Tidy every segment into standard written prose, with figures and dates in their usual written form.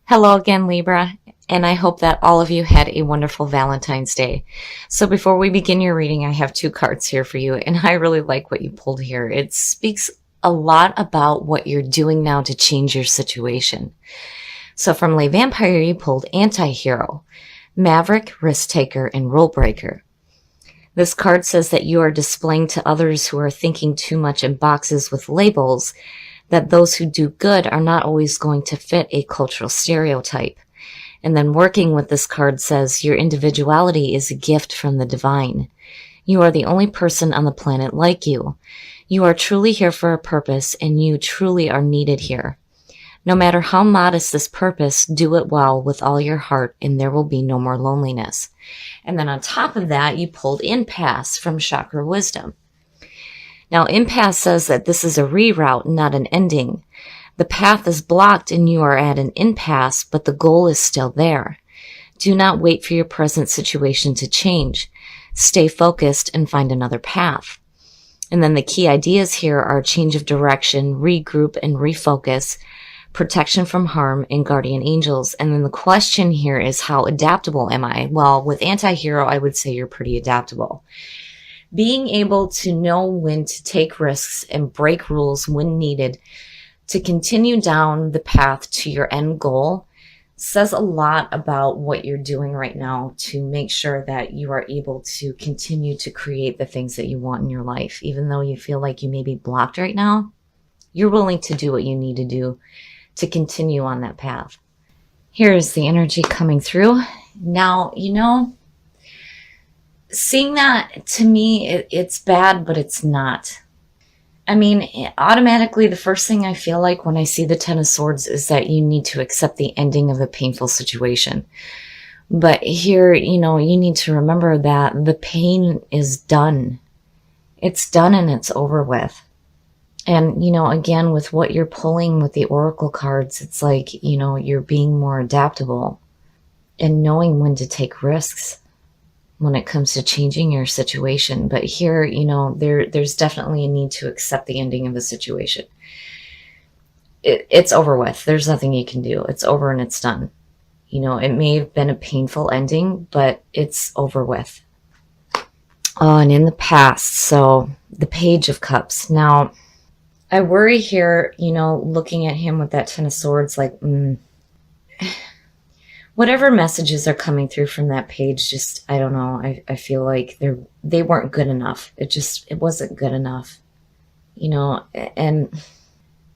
Hello again, Libra, and I hope that all of you had a wonderful Valentine's Day. So before we begin your reading, I have two cards here for you, and I really like what you pulled here. It speaks a lot about what you're doing now to change your situation. So from Le Vampire, you pulled Anti-Hero, Maverick, Risk Taker, and Rule Breaker. This card says that you are displaying to others who are thinking too much in boxes with labels that those who do good are not always going to fit a cultural stereotype. And then working with this card says your individuality is a gift from the divine. You are the only person on the planet like you. You are truly here for a purpose, and you truly are needed here. No matter how modest this purpose, do it well with all your heart, and there will be no more loneliness. And then on top of that, you pulled Impasse from Chakra Wisdom. Now, Impasse says that this is a reroute, not an ending. The path is blocked and you are at an impasse, but the goal is still there. Do not wait for your present situation to change. Stay focused and find another path. And then the key ideas here are change of direction, regroup and refocus, protection from harm, and guardian angels. And then the question here is, how adaptable am I? Well, with Anti-Hero, I would say you're pretty adaptable. Being able to know when to take risks and break rules when needed to continue down the path to your end goal says a lot about what you're doing right now to make sure that you are able to continue to create the things that you want in your life. Even though you feel like you may be blocked right now, you're willing to do what you need to do to continue on that path. Here's the energy coming through. Now, seeing that, to me, it's bad, but it's not. I mean, automatically, the first thing I feel like when I see the Ten of Swords is that you need to accept the ending of a painful situation. But here, you need to remember that the pain is done. It's done and it's over with. And, again, with what you're pulling with the Oracle cards, it's like, you're being more adaptable and knowing when to take risks when it comes to changing your situation. But here, there's definitely a need to accept the ending of the situation. It's over with. There's nothing you can do. It's over and it's done. It may have been a painful ending, but it's over with. Oh, and in the past, so the Page of Cups. Now, I worry here, looking at him with that Ten of Swords, like, whatever messages are coming through from that page, just, I don't know, I feel like they weren't good enough. It wasn't good enough, and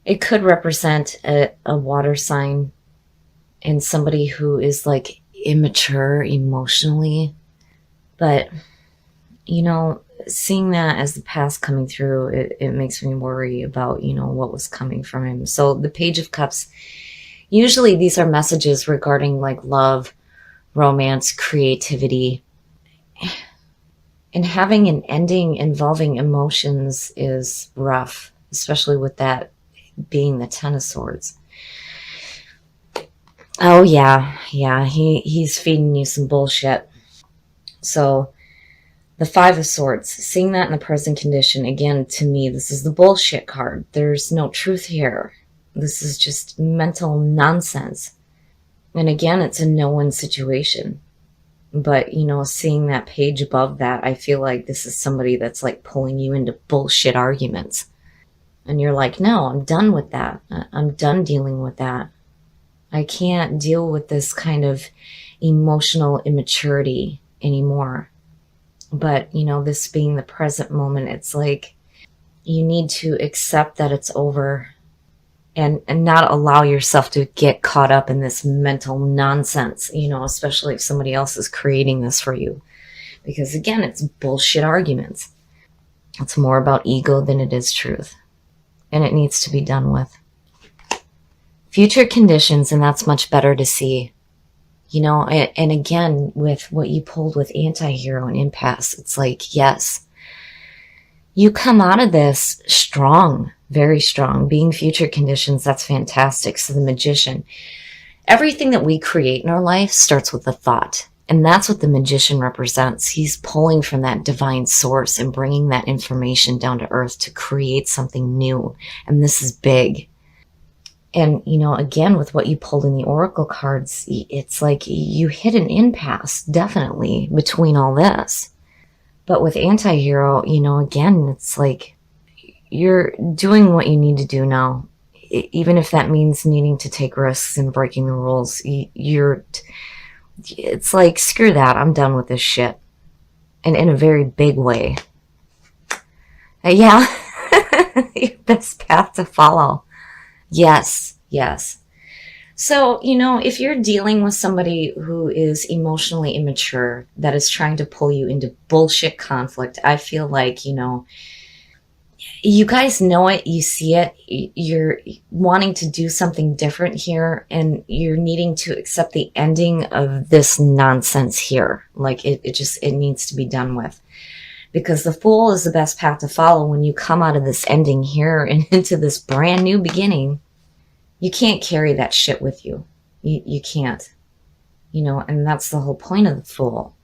it could represent a water sign and somebody who is like immature emotionally. But, seeing that as the past coming through, it makes me worry about, what was coming from him. So the Page of Cups, usually these are messages regarding like love, romance, creativity. And having an ending involving emotions is rough, especially with that being the Ten of Swords. Oh yeah, he's feeding you some bullshit. So the Five of Swords, seeing that in the present condition, again, to me, this is the bullshit card. There's no truth here. This is just mental nonsense. And again, it's a no-win situation. But, seeing that page above that, I feel like this is somebody that's like pulling you into bullshit arguments. And you're like, no, I'm done with that. I'm done dealing with that. I can't deal with this kind of emotional immaturity anymore. But, this being the present moment, it's like you need to accept that it's over and not allow yourself to get caught up in this mental nonsense, especially if somebody else is creating this for you. Because again, it's bullshit arguments. It's more about ego than it is truth. And it needs to be done with. Future conditions, and that's much better to see. And again, with what you pulled with Anti-Hero and Impasse, it's like, yes, you come out of this strong, very strong. Being future conditions, that's fantastic. So the Magician, everything that we create in our life starts with a thought. And that's what the Magician represents. He's pulling from that divine source and bringing that information down to earth to create something new. And this is big. And, again, with what you pulled in the oracle cards, it's like you hit an impasse, definitely, between all this. But with anti-hero, again, it's like you're doing what you need to do now. Even if that means needing to take risks and breaking the rules, it's like, screw that, I'm done with this shit. And in a very big way. Yeah, your best path to follow. Yes. So, if you're dealing with somebody who is emotionally immature, that is trying to pull you into bullshit conflict, I feel like, you guys know it, you see it, you're wanting to do something different here, and you're needing to accept the ending of this nonsense here. Like, it needs to be done with. Because the Fool is the best path to follow when you come out of this ending here and into this brand new beginning. You can't carry that shit with you. You can't. And that's the whole point of the Fool.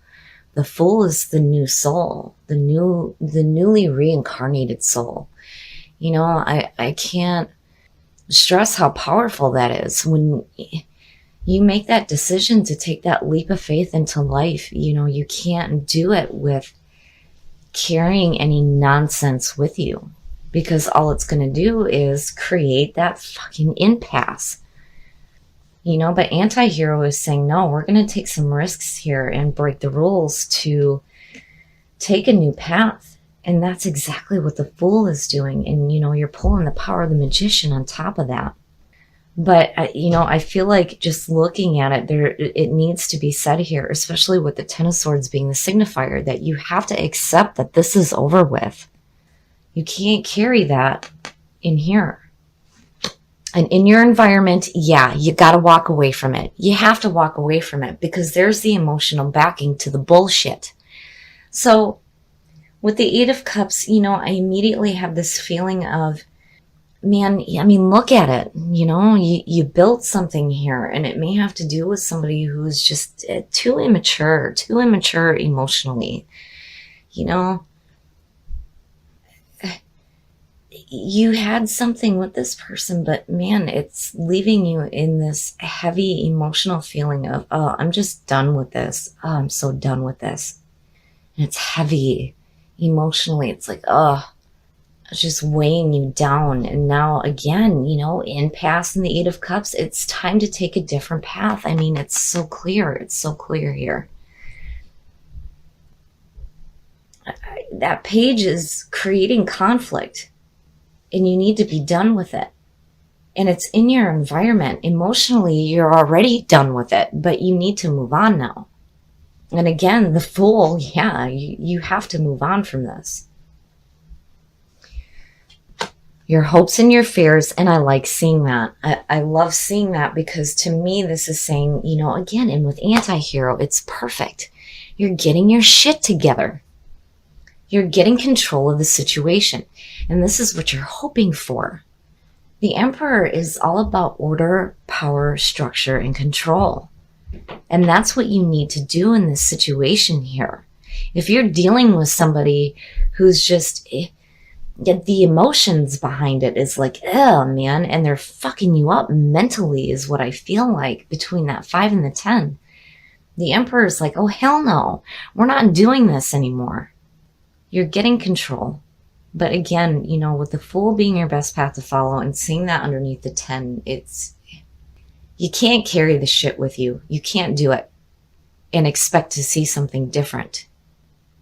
The Fool is the new soul, the newly reincarnated soul. I can't stress how powerful that is. When you make that decision to take that leap of faith into life, you can't do it with carrying any nonsense with you. Because all it's going to do is create that fucking impasse. But anti-hero is saying, no, we're going to take some risks here and break the rules to take a new path. And that's exactly what the Fool is doing. And, you're pulling the power of the Magician on top of that. But, I feel like just looking at it, it needs to be said here, especially with the Ten of Swords being the signifier, that you have to accept that this is over with. You can't carry that in here. And in your environment, yeah, you got to walk away from it. You have to walk away from it because there's the emotional backing to the bullshit. So with the Eight of Cups, I immediately have this feeling of, man, look at it. You built something here, and it may have to do with somebody who's just too immature emotionally. You had something with this person, but man, it's leaving you in this heavy emotional feeling of, oh, I'm just done with this. Oh, I'm so done with this. And it's heavy emotionally. It's like, oh, it's just weighing you down. And now again, impasse in the Eight of Cups, it's time to take a different path. It's so clear. It's so clear here. That page is creating conflict. And you need to be done with it. And it's in your environment. Emotionally, you're already done with it, but you need to move on now. And again, the Fool, yeah, you have to move on from this. Your hopes and your fears, and I like seeing that. I love seeing that because to me, this is saying, again, and with anti-hero, it's perfect. You're getting your shit together. You're getting control of the situation. And this is what you're hoping for. The Emperor is all about order, power, structure, and control. And that's what you need to do in this situation here. If you're dealing with somebody who's just, the emotions behind it is like, oh man, and they're fucking you up mentally is what I feel like between that 5 and the 10. The Emperor is like, oh hell no, we're not doing this anymore. You're getting control. But again, with the Fool being your best path to follow and seeing that underneath the 10, you can't carry the shit with you. You can't do it and expect to see something different.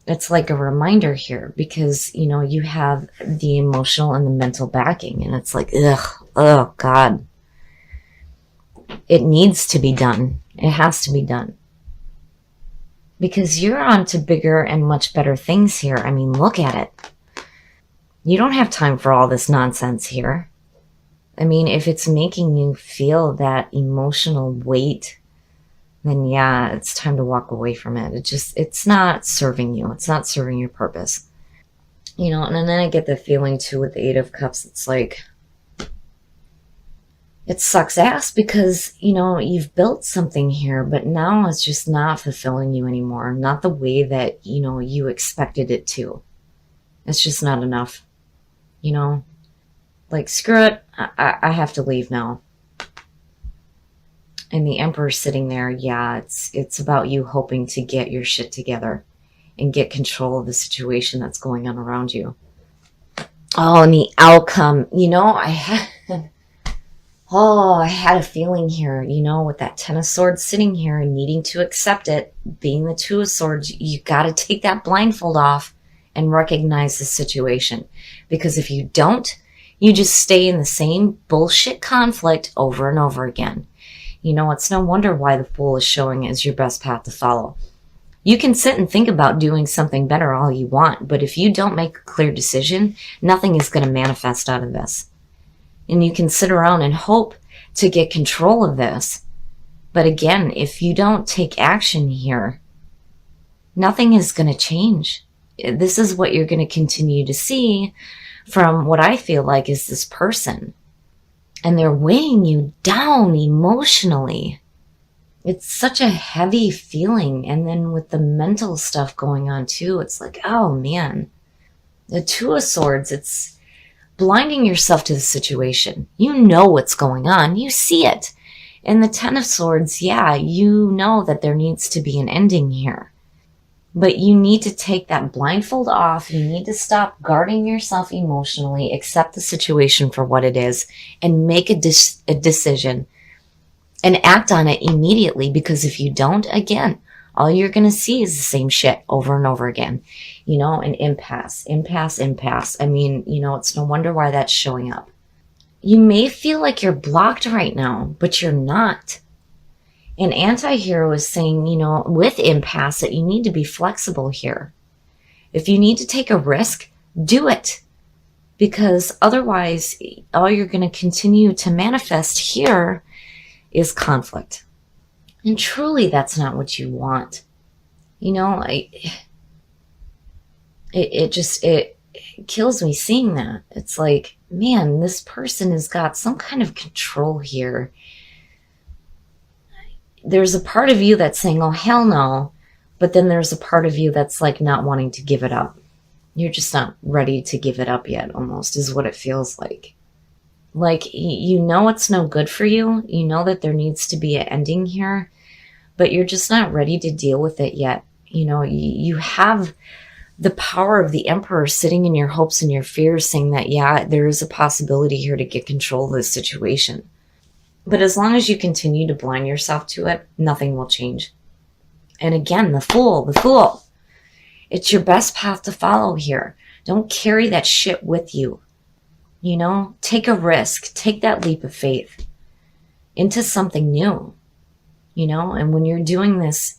It's like a reminder here because, you have the emotional and the mental backing and it's like, oh God. It needs to be done. It has to be done. Because you're on to bigger and much better things here. Look at it. You don't have time for all this nonsense here. If it's making you feel that emotional weight, then yeah, it's time to walk away from it. It's not serving you. It's not serving your purpose. And then I get the feeling too with the Eight of Cups, it's like, it sucks ass because, you've built something here, but now it's just not fulfilling you anymore. Not the way that, you expected it to. It's just not enough. Like, screw it. I have to leave now. And the Emperor sitting there, yeah, it's about you hoping to get your shit together and get control of the situation that's going on around you. Oh, and the outcome, I had a feeling here, with that Ten of Swords sitting here and needing to accept it, being the Two of Swords, you got to take that blindfold off and recognize the situation. Because if you don't, you just stay in the same bullshit conflict over and over again. It's no wonder why the Fool is showing as your best path to follow. You can sit and think about doing something better all you want, but if you don't make a clear decision, nothing is going to manifest out of this. And you can sit around and hope to get control of this. But again, if you don't take action here, nothing is going to change. This is what you're going to continue to see from what I feel like is this person. And they're weighing you down emotionally. It's such a heavy feeling. And then with the mental stuff going on too, it's like, oh man. The Two of Swords, it's blinding yourself to the situation. You know what's going on. You see it. And the Ten of Swords, yeah, you know that there needs to be an ending here. But you need to take that blindfold off. You need to stop guarding yourself emotionally, accept the situation for what it is, and make a decision and act on it immediately. Because if you don't, again, all you're going to see is the same shit over and over again. An impasse. I mean, it's no wonder why that's showing up. You may feel like you're blocked right now, but you're not. An anti-hero is saying, with impasse, that you need to be flexible here. If you need to take a risk, do it. Because otherwise, all you're going to continue to manifest here is conflict. And truly, that's not what you want. It kills me seeing that. It's like, man, this person has got some kind of control here. There's a part of you that's saying, oh, hell no. But then there's a part of you that's like not wanting to give it up. You're just not ready to give it up yet, almost, is what it feels like. Like, it's no good for you. You know that there needs to be an ending here, but you're just not ready to deal with it yet. You have the power of the Emperor sitting in your hopes and your fears, saying that, yeah, there is a possibility here to get control of this situation. But as long as you continue to blind yourself to it, nothing will change. And again, the Fool. It's your best path to follow here. Don't carry that shit with you. Take a risk. Take that leap of faith into something new. And when you're doing this,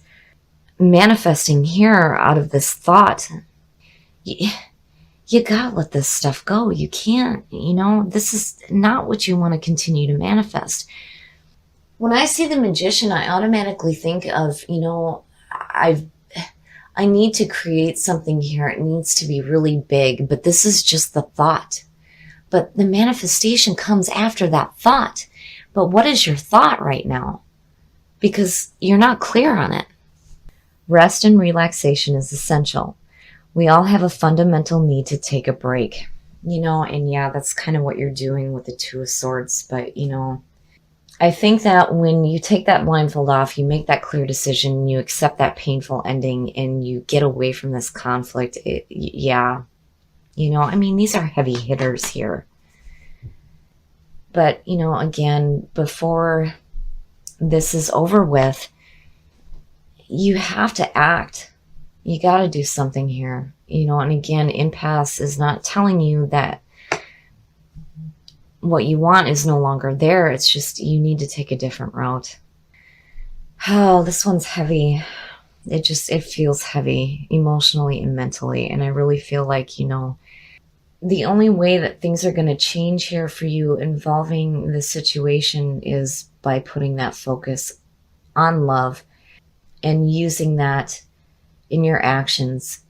manifesting here out of this thought, you gotta let this stuff go. You can't, this is not what you want to continue to manifest. When I see the Magician, I automatically think of, I need to create something here. It needs to be really big, but this is just the thought. But the manifestation comes after that thought. But what is your thought right now? Because you're not clear on it. Rest and relaxation is essential. We all have a fundamental need to take a break, and yeah, that's kind of what you're doing with the Two of Swords. But, I think that when you take that blindfold off, you make that clear decision, you accept that painful ending, and you get away from this conflict. These are heavy hitters here. But, again, before this is over with, you have to act. You got to do something here, and again, impasse is not telling you that what you want is no longer there. It's just you need to take a different route. Oh, this one's heavy. It feels heavy emotionally and mentally. And I really feel like, the only way that things are going to change here for you involving the situation is by putting that focus on love and using that in your actions.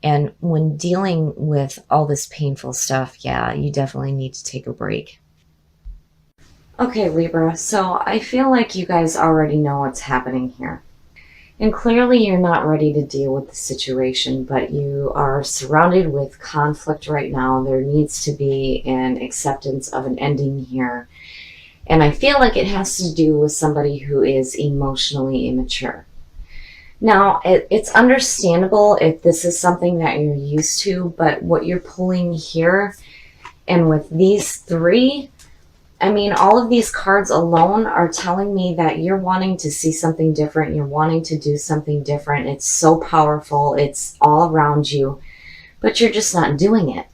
And when dealing with all this painful stuff, yeah, you definitely need to take a break. Okay, Libra, so I feel like you guys already know what's happening here. And clearly you're not ready to deal with the situation, but you are surrounded with conflict right now. There needs to be an acceptance of an ending here. And I feel like it has to do with somebody who is emotionally immature. Now, it's understandable if this is something that you're used to, but what you're pulling here and with these three, I mean, all of these cards alone are telling me that you're wanting to see something different. You're wanting to do something different. It's so powerful. It's all around you, but you're just not doing it.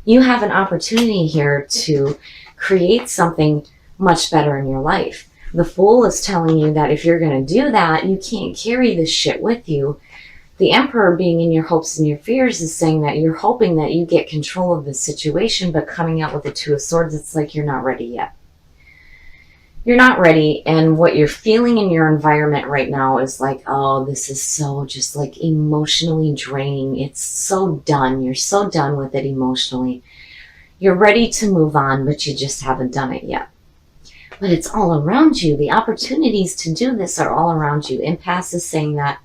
You have an opportunity here to create something much better in your life. The Fool is telling you that if you're going to do that, you can't carry this shit with you. The Emperor, being in your hopes and your fears, is saying that you're hoping that you get control of the situation, but coming out with the Two of Swords, it's like you're not ready yet. You're not ready, and what you're feeling in your environment right now is like, oh, this is so just like emotionally draining. It's so done. You're so done with it emotionally. You're ready to move on, but you just haven't done it yet. But it's all around you. The opportunities to do this are all around you. Impasse is saying that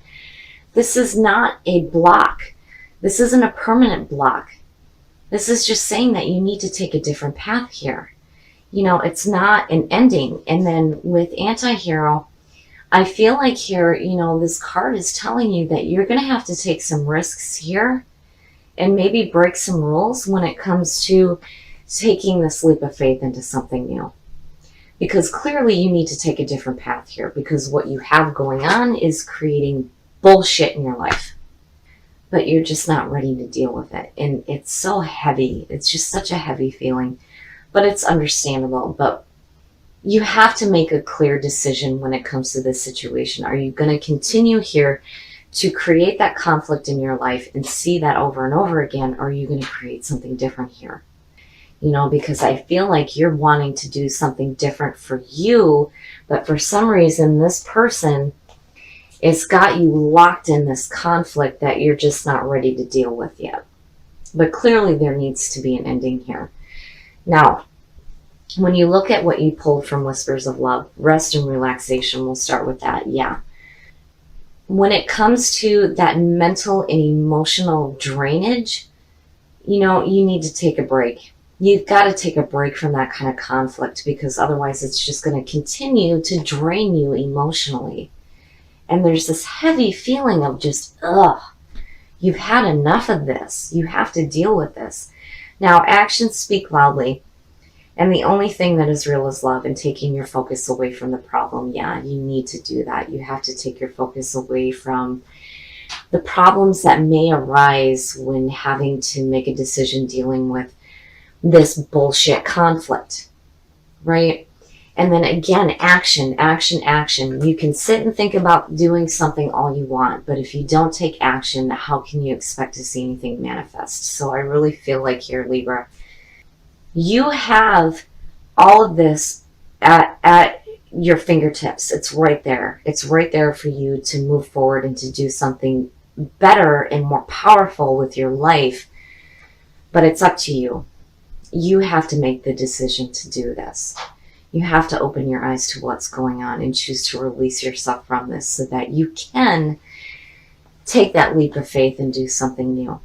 this is not a block. This isn't a permanent block. This is just saying that you need to take a different path here. You know, it's not an ending. And then with Anti-Hero, I feel like here, you know, this card is telling you that you're going to have to take some risks here and maybe break some rules when it comes to taking this leap of faith into something new. Because clearly you need to take a different path here, because what you have going on is creating bullshit in your life. But you're just not ready to deal with it. And it's so heavy. It's just such a heavy feeling. But it's understandable. But you have to make a clear decision when it comes to this situation. Are you going to continue here to create that conflict in your life and see that over and over again? Or are you going to create something different here? You know, because I feel like you're wanting to do something different for you, but for some reason, this person has got you locked in this conflict that you're just not ready to deal with yet. But clearly there needs to be an ending here. Now, when you look at what you pulled from Whispers of Love, rest and relaxation, we'll start with that, yeah. When it comes to that mental and emotional drainage, you know, you need to take a break. You've got to take a break from that kind of conflict, because otherwise it's just going to continue to drain you emotionally. And there's this heavy feeling of just, ugh, you've had enough of this. You have to deal with this. Now, actions speak loudly. And the only thing that is real is love, and taking your focus away from the problem. Yeah, you need to do that. You have to take your focus away from the problems that may arise when having to make a decision dealing with this bullshit conflict, right? And then again, action, action, action. You can sit and think about doing something all you want, but if you don't take action, how can you expect to see anything manifest? So I really feel like here, Libra, you have all of this at your fingertips. It's right there. It's right there for you to move forward and to do something better and more powerful with your life. But it's up to you. You have to make the decision to do this. You have to open your eyes to what's going on and choose to release yourself from this so that you can take that leap of faith and do something new.